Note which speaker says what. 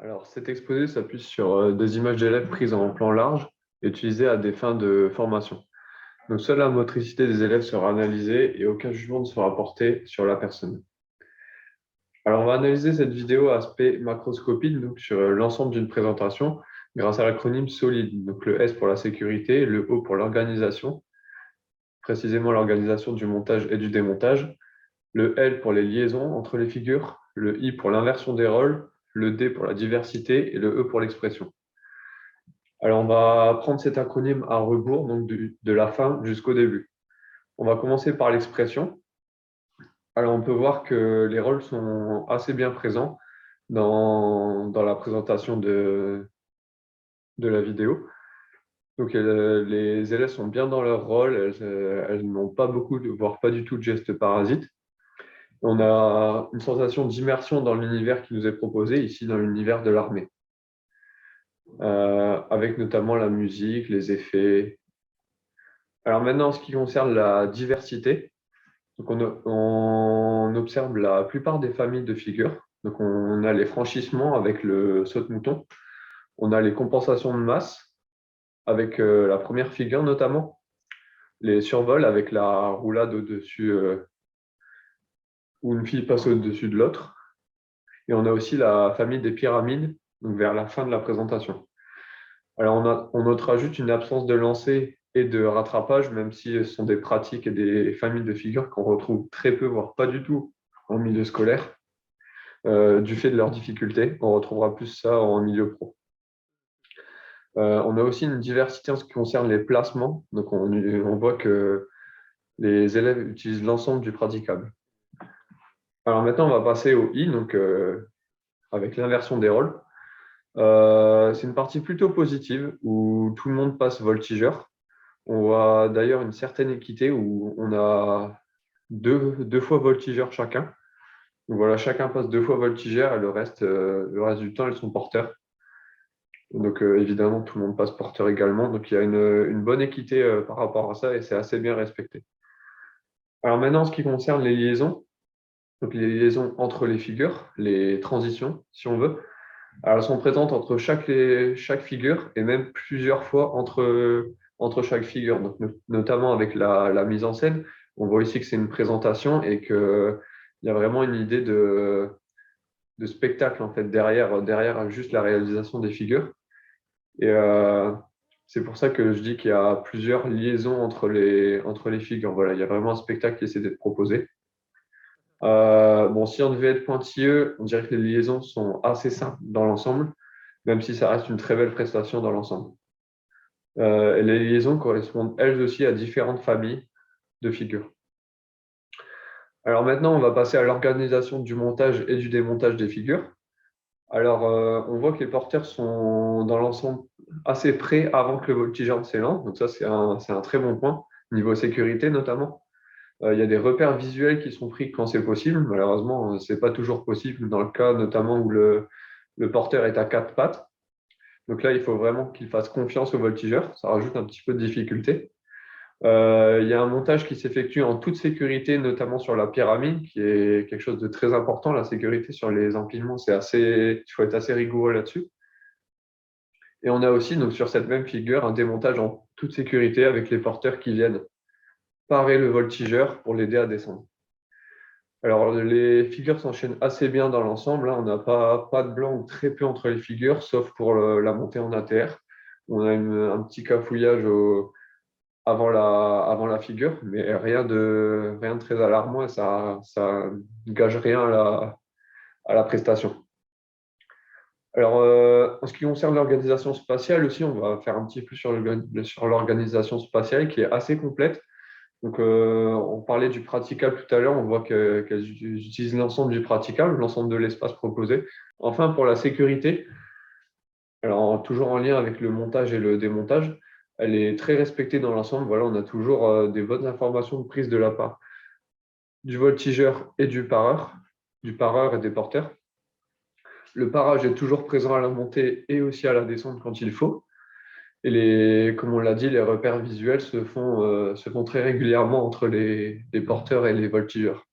Speaker 1: Alors, cet exposé s'appuie sur des images d'élèves prises en plan large et utilisées à des fins de formation. Donc, seule la motricité des élèves sera analysée et aucun jugement ne sera porté sur la personne. Alors, on va analyser cette vidéo à aspect macroscopique, donc sur l'ensemble d'une présentation, grâce à l'acronyme SOLID. Donc, le S pour la sécurité, le O pour l'organisation, précisément l'organisation du montage et du démontage, le L pour les liaisons entre les figures, le I pour l'inversion des rôles, le D pour la diversité et le E pour l'expression. Alors, on va prendre cet acronyme à rebours, donc de la fin jusqu'au début. On va commencer par l'expression. Alors, on peut voir que les rôles sont assez bien présents dans la présentation de la vidéo. Donc, les élèves sont bien dans leur rôle, elles n'ont pas beaucoup, voire pas du tout de gestes parasites. On a une sensation d'immersion dans l'univers qui nous est proposé, ici dans l'univers de l'armée, avec notamment la musique, les effets. Alors maintenant, en ce qui concerne la diversité, donc on observe la plupart des familles de figures. Donc on a les franchissements avec le saute-mouton, on a les compensations de masse avec la première figure notamment, les survols avec la roulade au-dessus où une fille passe au-dessus de l'autre. Et on a aussi la famille des pyramides, donc vers la fin de la présentation. Alors on notera juste une absence de lancer et de rattrapage, même si ce sont des pratiques et des familles de figures qu'on retrouve très peu, voire pas du tout en milieu scolaire, du fait de leurs difficultés. On retrouvera plus ça en milieu pro. On a aussi une diversité en ce qui concerne les placements. Donc on voit que les élèves utilisent l'ensemble du praticable. Alors maintenant, on va passer au I, donc avec l'inversion des rôles. C'est une partie plutôt positive où tout le monde passe voltigeur. On voit d'ailleurs une certaine équité où on a deux fois voltigeur chacun. Donc voilà, chacun passe 2 fois voltigeur et le reste du temps, ils sont porteurs. Donc évidemment, tout le monde passe porteur également. Donc il y a une bonne équité par rapport à ça et c'est assez bien respecté. Alors maintenant, en ce qui concerne les liaisons, donc les liaisons entre les figures, les transitions, si on veut, alors elles sont présentes entre chaque figure et même plusieurs fois entre chaque figure. Donc notamment avec la mise en scène, on voit ici que c'est une présentation et qu'il y a vraiment une idée de spectacle en fait derrière juste la réalisation des figures. Et c'est pour ça que je dis qu'il y a plusieurs liaisons entre les figures. Voilà, il y a vraiment un spectacle qui essaie d'être proposé. Bon, si on devait être pointilleux, on dirait que les liaisons sont assez simples dans l'ensemble, même si ça reste une très belle prestation dans l'ensemble. Et les liaisons correspondent elles aussi à différentes familles de figures. Alors maintenant, on va passer à l'organisation du montage et du démontage des figures. Alors, on voit que les porteurs sont dans l'ensemble assez près avant que le voltigeur ne s'élance. Donc ça, c'est un très bon point, niveau sécurité notamment. Il y a des repères visuels qui sont pris quand c'est possible. Malheureusement, ce n'est pas toujours possible dans le cas notamment où le porteur est à 4 pattes. Donc là, il faut vraiment qu'il fasse confiance au voltigeur. Ça rajoute un petit peu de difficulté. Il y a un montage qui s'effectue en toute sécurité, notamment sur la pyramide, qui est quelque chose de très important. La sécurité sur les empilements, il faut être assez rigoureux là-dessus. Et on a aussi, donc, sur cette même figure, un démontage en toute sécurité avec les porteurs qui viennent parer le voltigeur pour l'aider à descendre. Alors, les figures s'enchaînent assez bien dans l'ensemble, hein. On n'a pas de blanc ou très peu entre les figures, sauf pour la montée en ATR. On a un petit cafouillage avant la figure, mais rien de très alarmant et ça ne gage rien à la prestation. Alors, en ce qui concerne l'organisation spatiale aussi, on va faire un petit peu sur l'organisation spatiale qui est assez complète. Donc, on parlait du praticable tout à l'heure, on voit qu'elles utilisent l'ensemble du praticable, l'ensemble de l'espace proposé. Enfin, pour la sécurité, alors toujours en lien avec le montage et le démontage, elle est très respectée dans l'ensemble. Voilà, on a toujours des bonnes informations de prise de la part du voltigeur et du pareur et des porteurs. Le parage est toujours présent à la montée et aussi à la descente quand il faut. Et comme on l'a dit, les repères visuels se font très régulièrement entre les porteurs et les voltigeurs.